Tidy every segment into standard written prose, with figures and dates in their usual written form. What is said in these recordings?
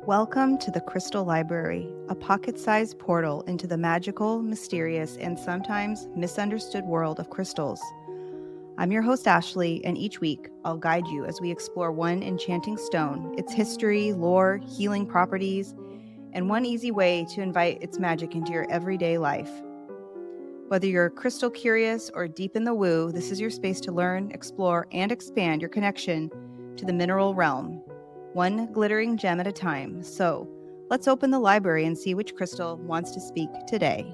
Welcome to the Crystal Library, a pocket-sized portal into the magical, mysterious, and sometimes misunderstood world of crystals. I'm your host, Ashleigh, and each week I'll guide you as we explore one enchanting stone, its history, lore, healing properties, and one easy way to invite its magic into your everyday life. Whether you're crystal curious or deep in the woo, this is your space to learn, explore, and expand your connection to the mineral realm, one glittering gem at a time. So let's open the library and see which crystal wants to speak today.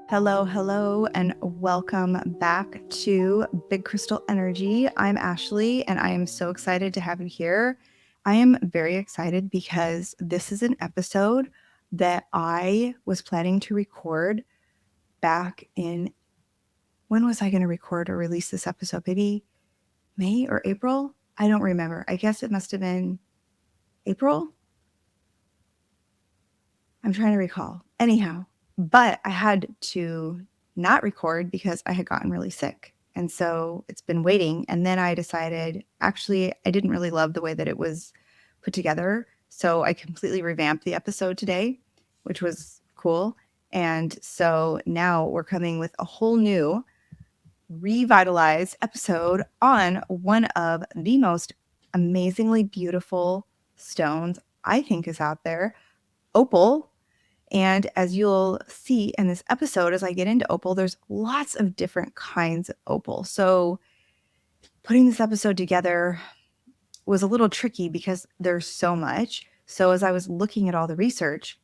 Hello, and welcome back to Big Crystal Energy. I'm Ashleigh, and I am so excited to have you here. I am very excited because this is an episode that I was planning to record back in, when was I going to record or release this episode? Maybe May or April? I don't remember. I guess it must have been April? I'm trying to recall. Anyhow, but I had to not record because I had gotten really sick. And so it's been waiting. And then I decided, actually, I didn't really love the way that it was put together. So I completely revamped the episode today, which was cool. And so now we're coming with a whole new revitalized episode on one of the most amazingly beautiful stones I think is out there, opal. And as you'll see in this episode, as I get into opal, there's lots of different kinds of opal. So putting this episode together was a little tricky because there's so much. So as I was looking at all the research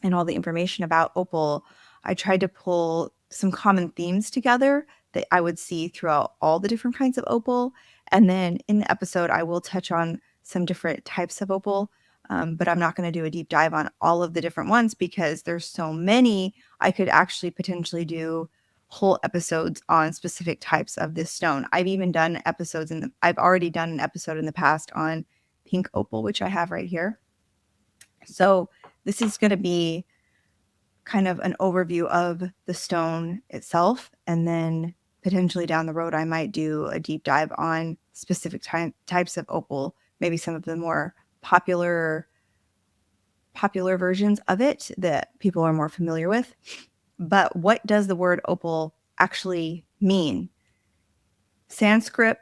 and all the information about opal, I tried to pull some common themes together that I would see throughout all the different kinds of opal. And then in the episode, I will touch on some different types of opal, but I'm not going to do a deep dive on all of the different ones because there's so many. I could actually potentially do whole episodes on specific types of this stone. I've even done episodes I've already done an episode in the past on pink opal, which I have right here. So this is going to be kind of an overview of the stone itself. And then potentially down the road, I might do a deep dive on specific types of opal, maybe some of the more popular versions of it that people are more familiar with. But what does the word opal actually mean? Sanskrit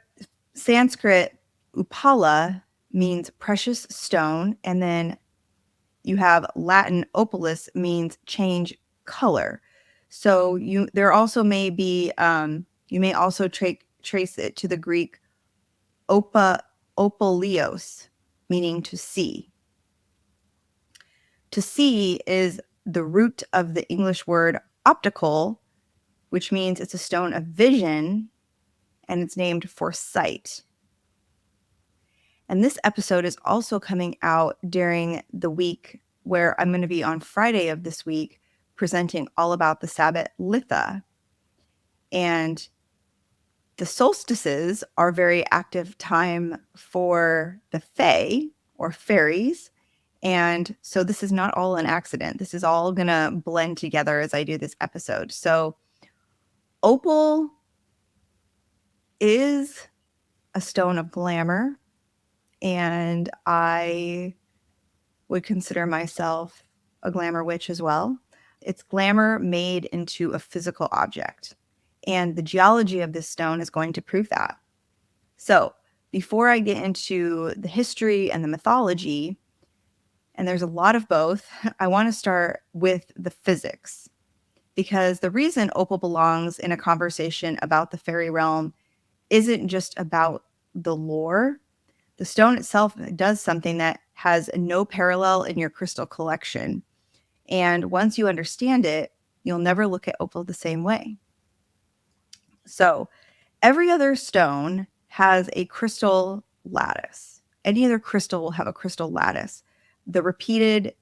upala means precious stone, and then you have Latin opalus means change color. So there also may be you may also trace it to the Greek opalios, meaning to see. To see is the root of the English word optical, which means it's a stone of vision, and it's named for sight. And this episode is also coming out during the week where I'm going to be on Friday of this week presenting all about the Sabbath Litha. And the solstices are very active time for the Fae or fairies. And so this is not all an accident. This is all going to blend together as I do this episode. So opal is a stone of glamour, and I would consider myself a glamour witch as well. It's glamour made into a physical object, and the geology of this stone is going to prove that. So before I get into the history and the mythology, and there's a lot of both, I want to start with the physics, because the reason opal belongs in a conversation about the fairy realm isn't just about the lore. The stone itself does something that has no parallel in your crystal collection. And once you understand it, you'll never look at opal the same way. So every other stone has a crystal lattice. Any other crystal will have a crystal lattice. The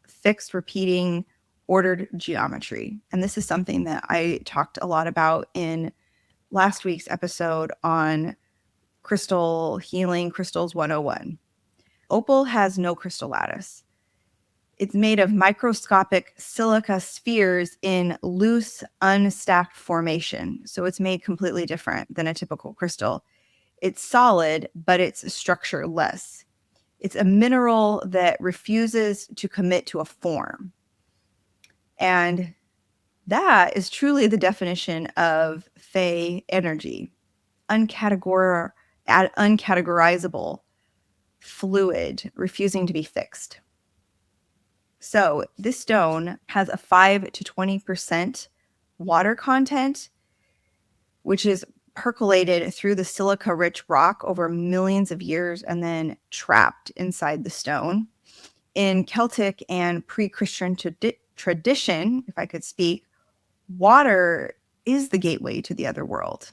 fixed, repeating, ordered geometry. And this is something that I talked a lot about in last week's episode on Crystal Healing, Crystals 101. Opal has no crystal lattice. It's made of microscopic silica spheres in loose, unstacked formation. So it's made completely different than a typical crystal. It's solid, but it's structureless. It's a mineral that refuses to commit to a form. And that is truly the definition of Fey energy. Uncategorizable, fluid, refusing to be fixed. So this stone has a 5 to 20% water content, which is percolated through the silica-rich rock over millions of years and then trapped inside the stone. In Celtic and pre-Christian tradition, if I could speak, water is the gateway to the other world.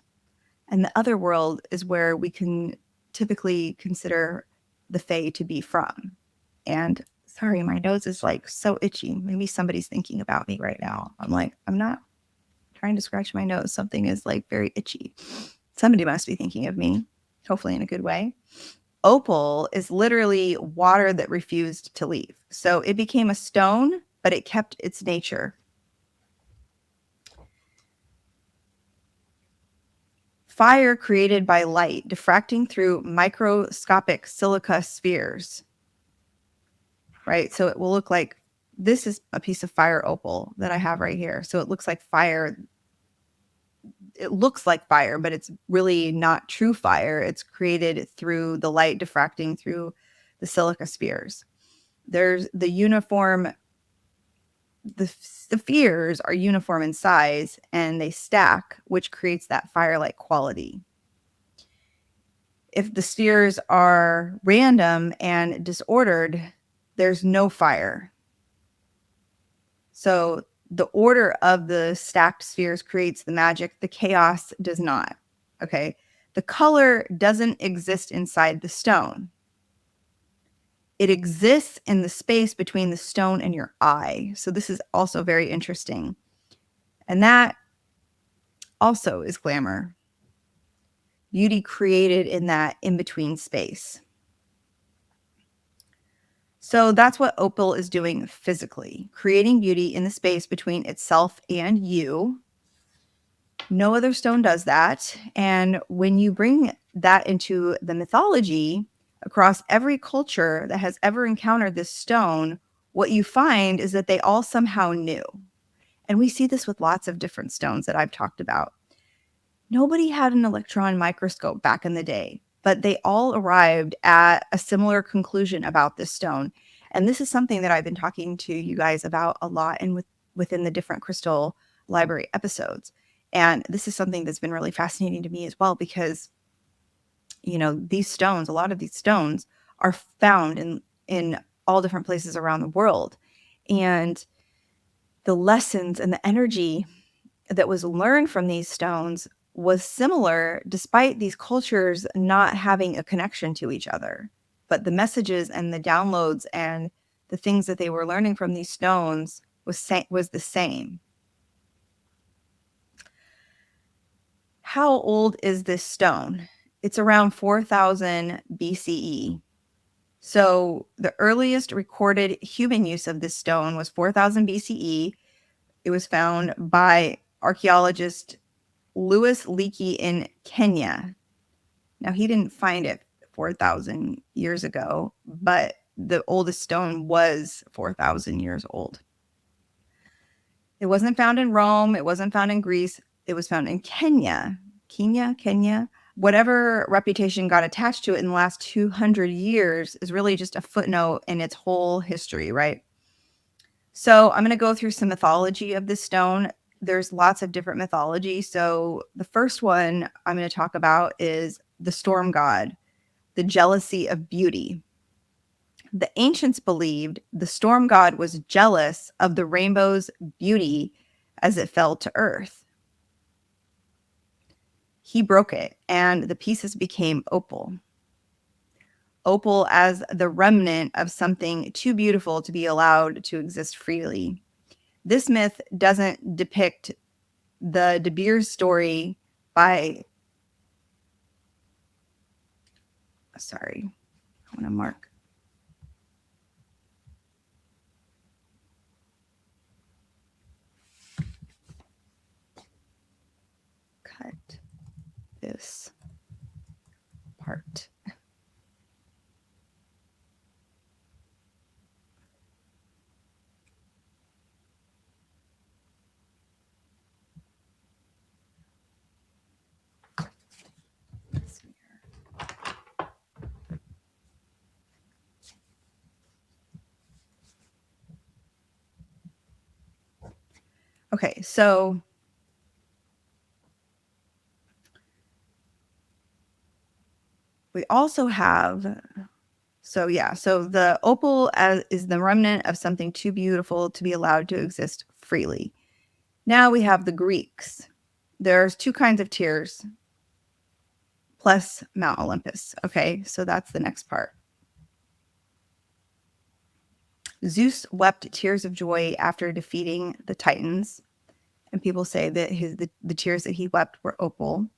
And the other world is where we can typically consider the Fae to be from. And sorry, my nose is like so itchy. Maybe somebody's thinking about me right now. I'm not trying to scratch my nose. Something is like very itchy. Somebody must be thinking of me, hopefully in a good way. Opal is literally water that refused to leave. So it became a stone, but it kept its nature. Fire created by light, diffracting through microscopic silica spheres. Right? So it will look like, this is a piece of fire opal that I have right here. So it looks like fire. It looks like fire, but it's really not true fire. It's created through the light diffracting through the silica spheres. There's the uniform, the spheres are uniform in size and they stack, which creates that fire-like quality. If the spheres are random and disordered, there's no fire. So the order of the stacked spheres creates the magic. The chaos does not. Okay. The color doesn't exist inside the stone. It exists in the space between the stone and your eye. So this is also very interesting. And that also is glamour. Beauty created in that in-between space. So that's what opal is doing physically, creating beauty in the space between itself and you. No other stone does that. And when you bring that into the mythology, across every culture that has ever encountered this stone, what you find is that they all somehow knew. And we see this with lots of different stones that I've talked about. Nobody had an electron microscope back in the day, but they all arrived at a similar conclusion about this stone. And this is something that I've been talking to you guys about a lot and within the different crystal library episodes. And this is something that's been really fascinating to me as well, because, you know, these stones, a lot of these stones are found in all different places around the world. And the lessons and the energy that was learned from these stones was similar, despite these cultures not having a connection to each other. But the messages and the downloads and the things that they were learning from these stones was the same. How old is this stone? It's around 4,000 BCE. So the earliest recorded human use of this stone was 4,000 BCE. It was found by archaeologist Louis Leakey in Kenya. Now, he didn't find it 4,000 years ago, but the oldest stone was 4,000 years old. It wasn't found in Rome. It wasn't found in Greece. It was found in Kenya. Kenya. Whatever reputation got attached to it in the last 200 years is really just a footnote in its whole history, right? So I'm going to go through some mythology of this stone. There's lots of different mythology. So the first one I'm going to talk about is the storm god, the jealousy of beauty. The ancients believed the storm god was jealous of the rainbow's beauty as it fell to earth. He broke it, and the pieces became opal. Opal as the remnant of something too beautiful to be allowed to exist freely. This myth doesn't depict the De Beers story by, sorry, I want to mark. Cut this part. Okay, so we also have, so the opal is the remnant of something too beautiful to be allowed to exist freely. Now we have the Greeks. There's two kinds of tears plus Mount Olympus. Okay, so that's the next part. Zeus wept tears of joy after defeating the Titans, and people say that the tears that he wept were opal.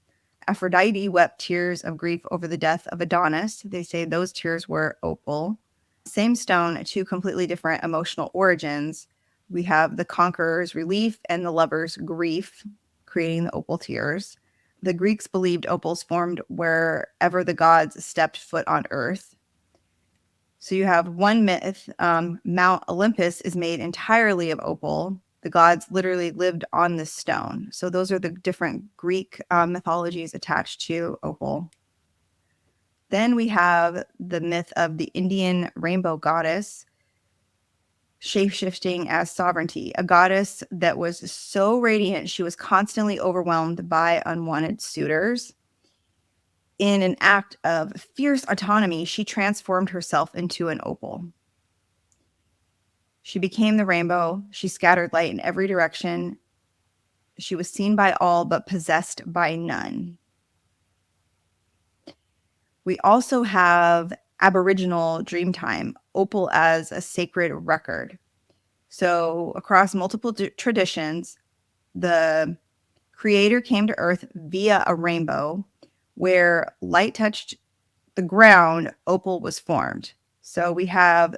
Aphrodite wept tears of grief over the death of Adonis. They say those tears were opal. Same stone, two completely different emotional origins. We have the conqueror's relief and the lover's grief, creating the opal tears. The Greeks believed opals formed wherever the gods stepped foot on earth. So you have one myth, Mount Olympus is made entirely of opal. The gods literally lived on this stone. So those are the different Greek mythologies attached to opal. Then we have the myth of the Indian rainbow goddess, shape-shifting as sovereignty, a goddess that was so radiant she was constantly overwhelmed by unwanted suitors. In an act of fierce autonomy, she transformed herself into an opal. She became the rainbow. She scattered light in every direction. She was seen by all, but possessed by none. We also have Aboriginal Dreamtime, opal as a sacred record. So across multiple traditions, the creator came to earth via a rainbow. Where light touched the ground, opal was formed. So we have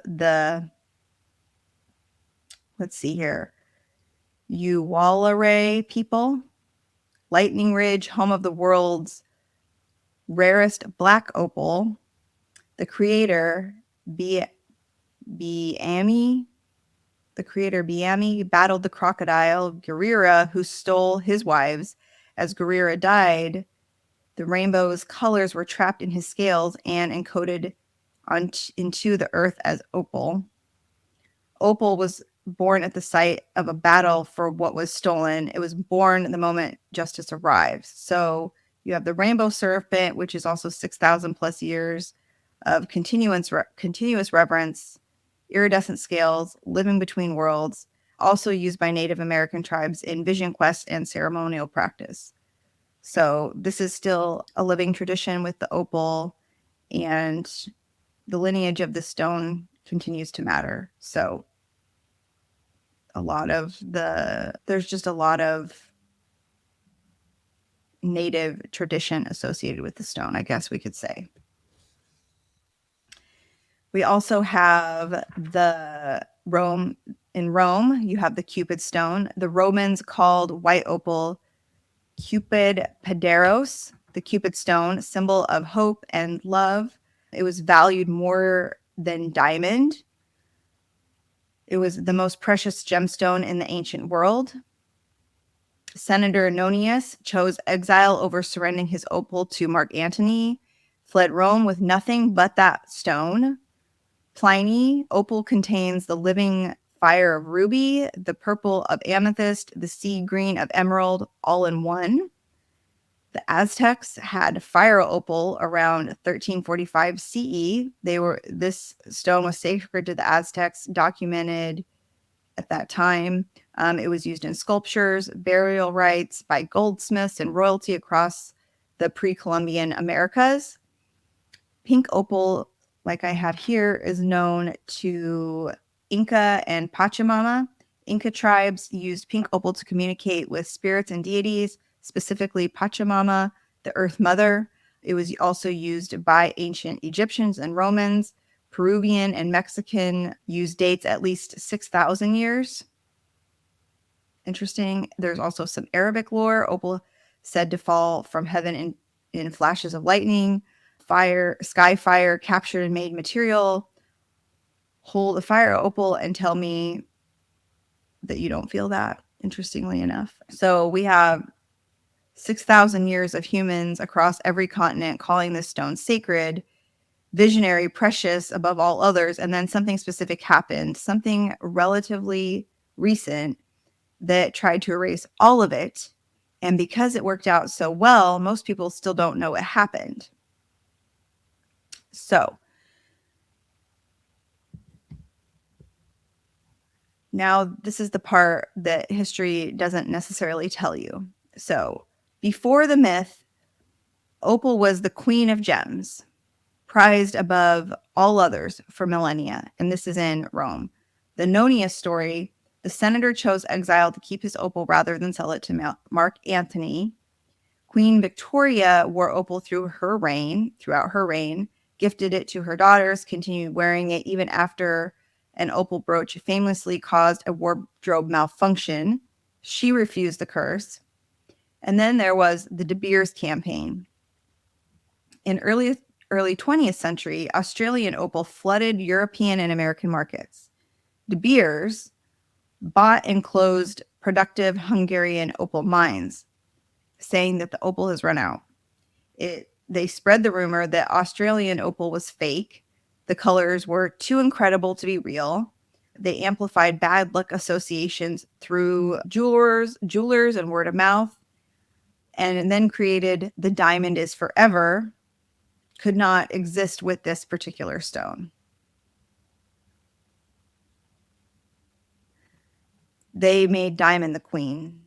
let's see here, Uwalare people, Lightning Ridge, home of the world's rarest black opal. The creator, Biami, battled the crocodile Guerrera, who stole his wives. As Guerrera died, the rainbow's colors were trapped in his scales and encoded into the earth as opal. Opal was born at the site of a battle for what was stolen. It was born the moment justice arrives. So you have the rainbow serpent, which is also 6,000 plus years of continuous reverence, iridescent scales, living between worlds, also used by Native American tribes in vision quests and ceremonial practice. So this is still a living tradition with the opal, and the lineage of the stone continues to matter. So there's just a lot of native tradition associated with the stone, I guess we could say. We also have in Rome, you have the Cupid stone. The Romans called white opal Cupid Pederos, the Cupid stone, symbol of hope and love. It was valued more than diamond. It was the most precious gemstone in the ancient world. Senator Nonius chose exile over surrendering his opal to Mark Antony, fled Rome with nothing but that stone. Pliny, opal contains the living fire of ruby, the purple of amethyst, the sea green of emerald, all in one. The Aztecs had fire opal around 1345 CE. This stone was sacred to the Aztecs, documented at that time. It was used in sculptures, burial rites by goldsmiths and royalty across the pre-Columbian Americas. Pink opal, like I have here, is known to Inca and Pachamama. Inca tribes used pink opal to communicate with spirits and deities, specifically Pachamama, the Earth Mother. It was also used by ancient Egyptians and Romans. Peruvian and Mexican use dates at least 6,000 years. Interesting. There's also some Arabic lore. Opal said to fall from heaven in flashes of lightning. Sky fire, captured and made material. Hold a fire opal and tell me that you don't feel that, interestingly enough. So we have 6,000 years of humans across every continent calling this stone sacred, visionary, precious above all others. And then something specific happened, something relatively recent. that tried to erase all of it. And because it worked out so well, most people still don't know what happened. So now this is the part that history doesn't necessarily tell you. So before the myth, Opal was the queen of gems, prized above all others for millennia. And this is in Rome. The Nonius story, the senator chose exile to keep his opal rather than sell it to Mark Antony. Queen Victoria wore opal throughout her reign, gifted it to her daughters, continued wearing it even after an opal brooch famously caused a wardrobe malfunction. She refused the curse. And then there was the De Beers campaign. In early 20th century, Australian opal flooded European and American markets. De Beers bought and closed productive Hungarian opal mines, saying that the opal has run out. They spread the rumor that Australian opal was fake. The colors were too incredible to be real. They amplified bad luck associations through jewelers and word of mouth, and then created the diamond is forever, could not exist with this particular stone. They made diamond the queen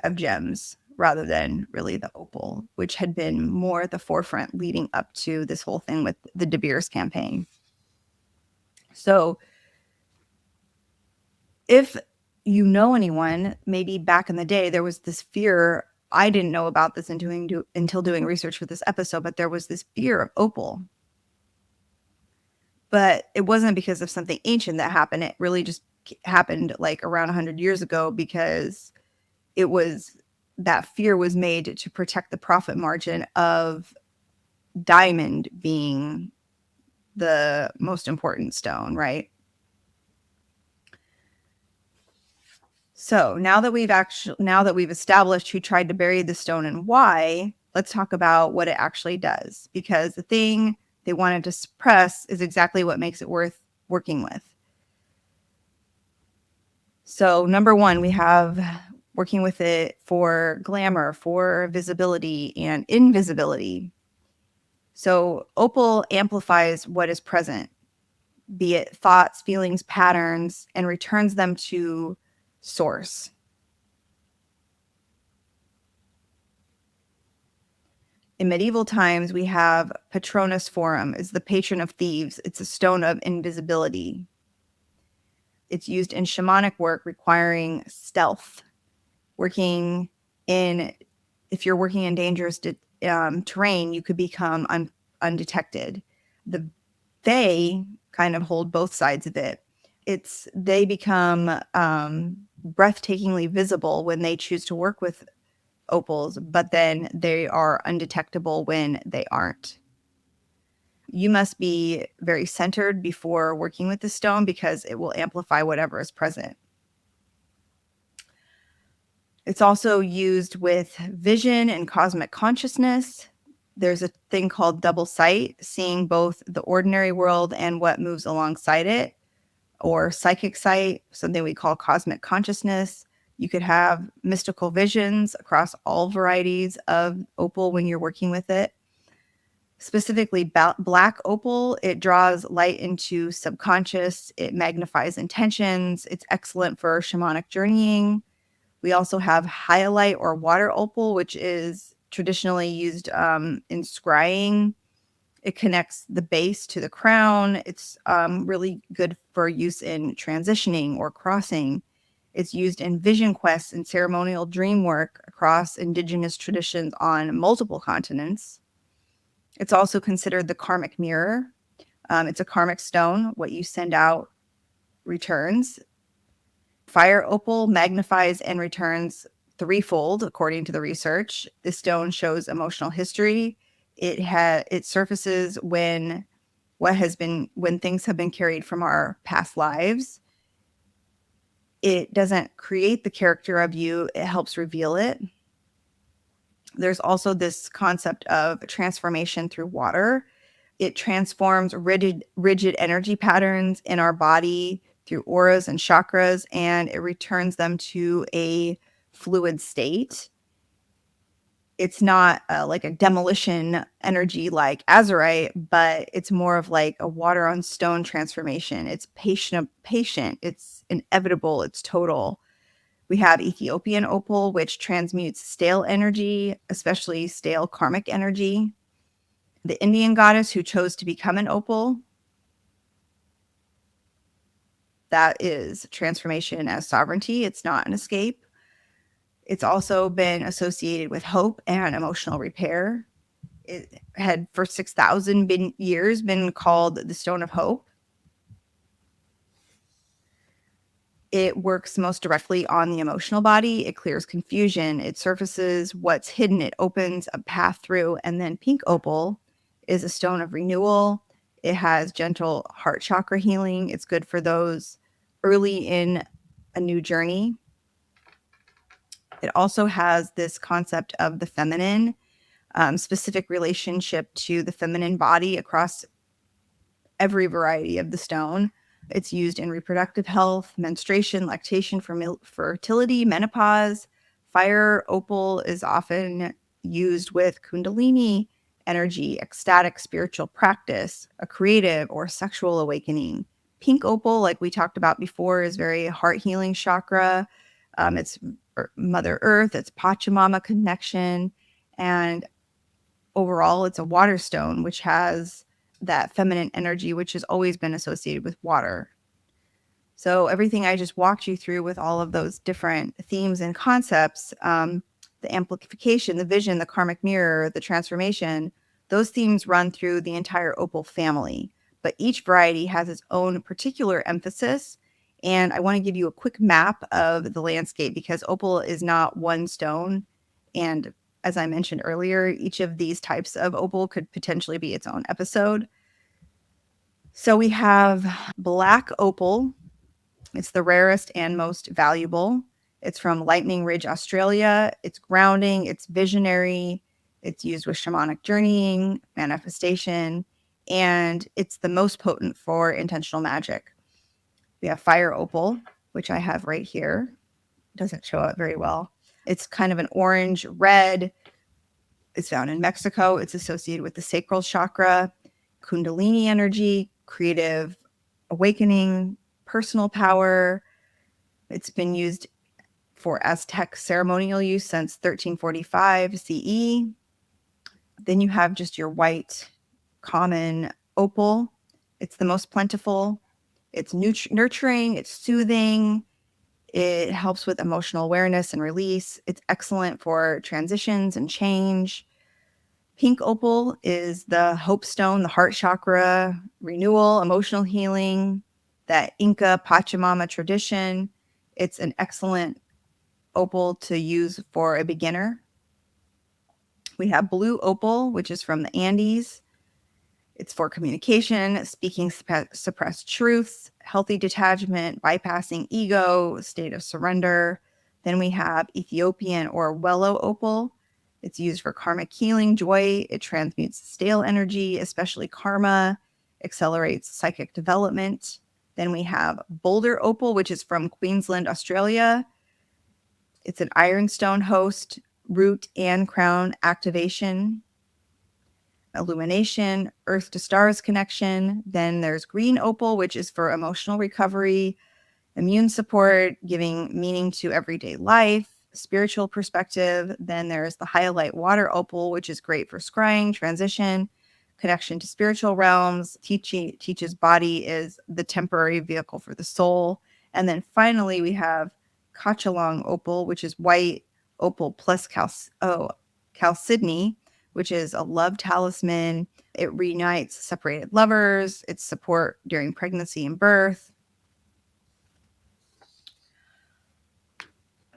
of gems rather than really the opal, which had been more at the forefront leading up to this whole thing with the De Beers campaign. So if you know anyone, maybe back in the day, there was this fear. I didn't know about this until doing research for this episode, but there was this fear of opal. But it wasn't because of something ancient that happened. It really just happened like around 100 years ago because that fear was made to protect the profit margin of diamond being the most important stone, right? So now that we've established who tried to bury the stone and why, let's talk about what it actually does, because the thing they wanted to suppress is exactly what makes it worth working with. So number one, we have working with it for glamour, for visibility and invisibility. So opal amplifies what is present, be it thoughts, feelings, patterns, and returns them to source. In medieval times, we have Patronus Forum, is the patron of thieves. It's a stone of invisibility. It's used in shamanic work requiring stealth. If you're working in dangerous terrain, you could become undetected. The Fae kind of hold both sides of it. They become breathtakingly visible when they choose to work with opals, but then they are undetectable when they aren't. You must be very centered before working with the stone because it will amplify whatever is present. It's also used with vision and cosmic consciousness. There's a thing called double sight, seeing both the ordinary world and what moves alongside it, or psychic sight, something we call cosmic consciousness. You could have mystical visions across all varieties of opal when you're working with it. Specifically, black opal, it draws light into subconscious. It magnifies intentions. It's excellent for shamanic journeying. We also have hyalite or water opal, which is traditionally used in scrying. It connects the base to the crown. It's really good for use in transitioning or crossing. It's used in vision quests and ceremonial dream work across indigenous traditions on multiple continents. It's also considered the karmic mirror. It's a karmic stone. What you send out returns. Fire opal magnifies and returns threefold, according to the research. This stone shows emotional history. It surfaces when things have been carried from our past lives. It doesn't create the character of you, it helps reveal it. There's also this concept of transformation through water. It transforms rigid energy patterns in our body through auras and chakras, and it returns them to a fluid state. It's not like a demolition energy like azurite, but it's more of like a water on stone transformation. It's patient, it's inevitable, it's total. We have Ethiopian opal, which transmutes stale energy, especially stale karmic energy. The Indian goddess who chose to become an opal, that is transformation as sovereignty. It's not an escape. It's also been associated with hope and emotional repair. It had for 6,000 years been called the Stone of Hope. It works most directly on the emotional body. It clears confusion. It surfaces what's hidden. It opens a path through. And then pink opal is a stone of renewal. It has gentle heart chakra healing. It's good for those early in a new journey. It also has this concept of the feminine, specific relationship to the feminine body across every variety of the stone. It's used in reproductive health, menstruation, lactation, for fertility, menopause. Fire opal is often used with kundalini energy, ecstatic spiritual practice, a creative or sexual awakening. Pink opal, like we talked about before, is very heart healing chakra. It's Mother Earth, it's Pachamama connection. And overall, it's a water stone, which has that feminine energy, which has always been associated with water. So everything I just walked you through with all of those different themes and concepts, the amplification, the vision, the karmic mirror, the transformation, those themes run through the entire opal family. But each variety has its own particular emphasis. And I want to give you a quick map of the landscape because opal is not one stone. And as I mentioned earlier, each of these types of opal could potentially be its own episode. So we have black opal. It's the rarest and most valuable. It's from Lightning Ridge, Australia. It's grounding, it's visionary, it's used with shamanic journeying, manifestation, and it's the most potent for intentional magic. We have fire opal, which I have right here. It doesn't show up very well. It's kind of an orange red. It's found in Mexico. It's associated with the sacral chakra, kundalini energy, creative awakening, personal power. It's been used for Aztec ceremonial use since 1345 CE. Then you have just your white common opal. It's the most plentiful. It's nurturing, it's soothing. It helps with emotional awareness and release. It's excellent for transitions and change. Pink opal is the hope stone, the heart chakra, renewal, emotional healing, that Inca Pachamama tradition. It's an excellent opal to use for a beginner. We have blue opal, which is from the Andes. It's for communication, speaking suppressed truths, healthy detachment, bypassing ego, state of surrender. Then we have Ethiopian or Wello opal. It's used for karmic healing, joy. It transmutes stale energy, especially karma, accelerates psychic development. Then we have Boulder opal, which is from Queensland, Australia. It's an ironstone host, root and crown activation, illumination, earth to stars connection. Then there's green opal, which is for emotional recovery, immune support, giving meaning to everyday life, spiritual perspective. Then there's the highlight water opal, which is great for scrying, transition, connection to spiritual realms. Teaches body is the temporary vehicle for the soul. And then finally, we have Cachalong opal, which is white opal plus chalcedony, which is a love talisman. It reunites separated lovers. It's support during pregnancy and birth.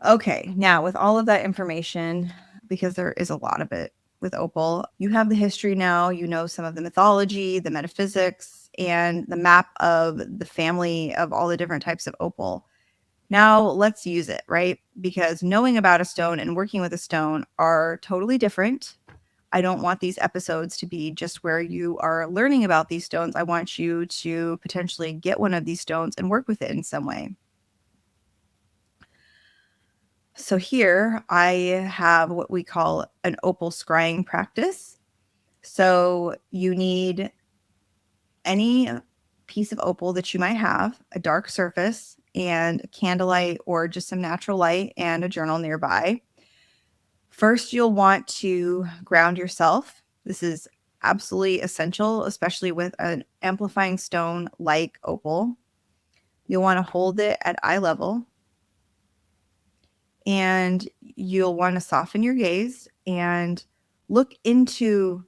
Okay, now with all of that information, because there is a lot of it with opal, you have the history now, you know some of the mythology, the metaphysics, and the map of the family of all the different types of opal. Now let's use it, right? Because knowing about a stone and working with a stone are totally different. I don't want these episodes to be just where you are learning about these stones. I want you to potentially get one of these stones and work with it in some way. So here I have what we call an opal scrying practice. So you need any piece of opal that you might have, a dark surface, and a candlelight or just some natural light and a journal nearby. First, you'll want to ground yourself. This is absolutely essential, especially with an amplifying stone like opal. You'll want to hold it at eye level, and you'll want to soften your gaze and look into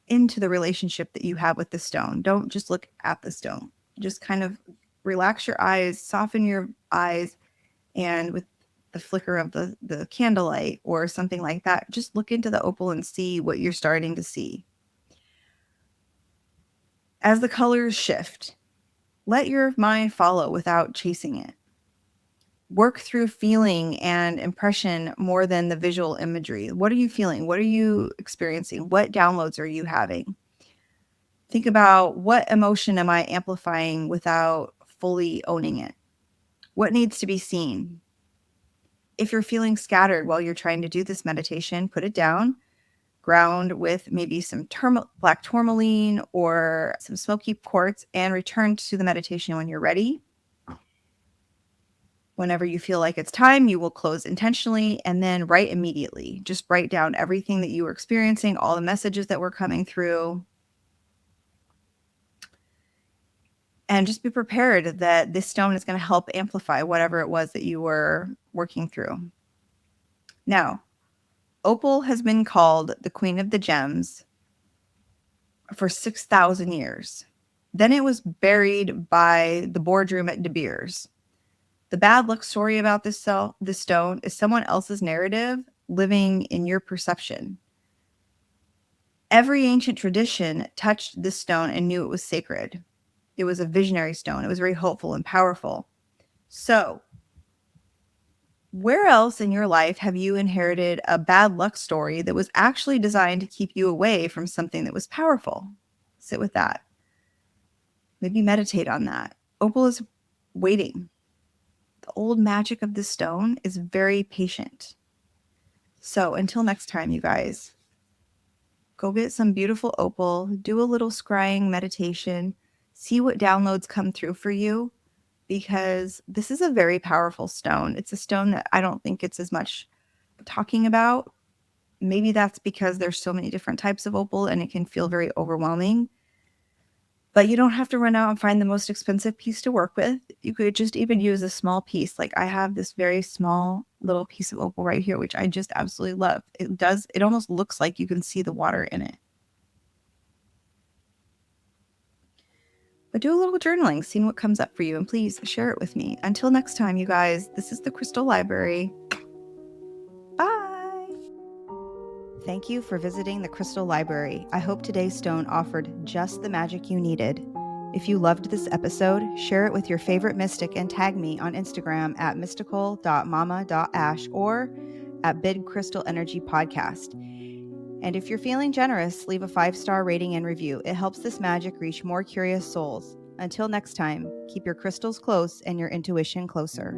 the relationship that you have with the stone. Don't just look at the stone. Just kind of relax your eyes, soften your eyes, and with the flicker of the candlelight or something like that, just look into the opal and see what you're starting to see. As the colors shift, let your mind follow without chasing it. Work through feeling and impression more than the visual imagery. What are you feeling? What are you experiencing? What downloads are you having? Think about, what emotion am I amplifying without fully owning it? What needs to be seen? If you're feeling scattered while you're trying to do this meditation, put it down, ground with maybe some black tourmaline or some smoky quartz, and return to the meditation when you're ready. Whenever you feel like it's time, you will close intentionally and then write immediately. Just write down everything that you were experiencing, all the messages that were coming through. And just be prepared that this stone is going to help amplify whatever it was that you were working through. Now, opal has been called the Queen of the Gems for 6,000 years. Then it was buried by the boardroom at De Beers. The bad luck story about this stone is someone else's narrative living in your perception. Every ancient tradition touched this stone and knew it was sacred. It was a visionary stone. It was very hopeful and powerful. So, where else in your life have you inherited a bad luck story that was actually designed to keep you away from something that was powerful? Sit with that. Maybe meditate on that. Opal is waiting. The old magic of this stone is very patient. So until next time, you guys, go get some beautiful opal, do a little scrying meditation, see what downloads come through for you, because this is a very powerful stone. It's a stone that I don't think it's as much talking about. Maybe that's because there's so many different types of opal and it can feel very overwhelming. But you don't have to run out and find the most expensive piece to work with. You could just even use a small piece. Like I have this very small little piece of opal right here, which I just absolutely love. It almost looks like you can see the water in it. But do a little journaling, seeing what comes up for you, and please share it with me. Until next time, you guys, this is the Crystal Library. Bye! Thank you for visiting the Crystal Library. I hope today's stone offered just the magic you needed. If you loved this episode, share it with your favorite mystic and tag me on Instagram at mystical.mama.ash or at Big Crystal Energy Podcast. And if you're feeling generous, leave a 5-star rating and review. It helps this magic reach more curious souls. Until next time, keep your crystals close and your intuition closer.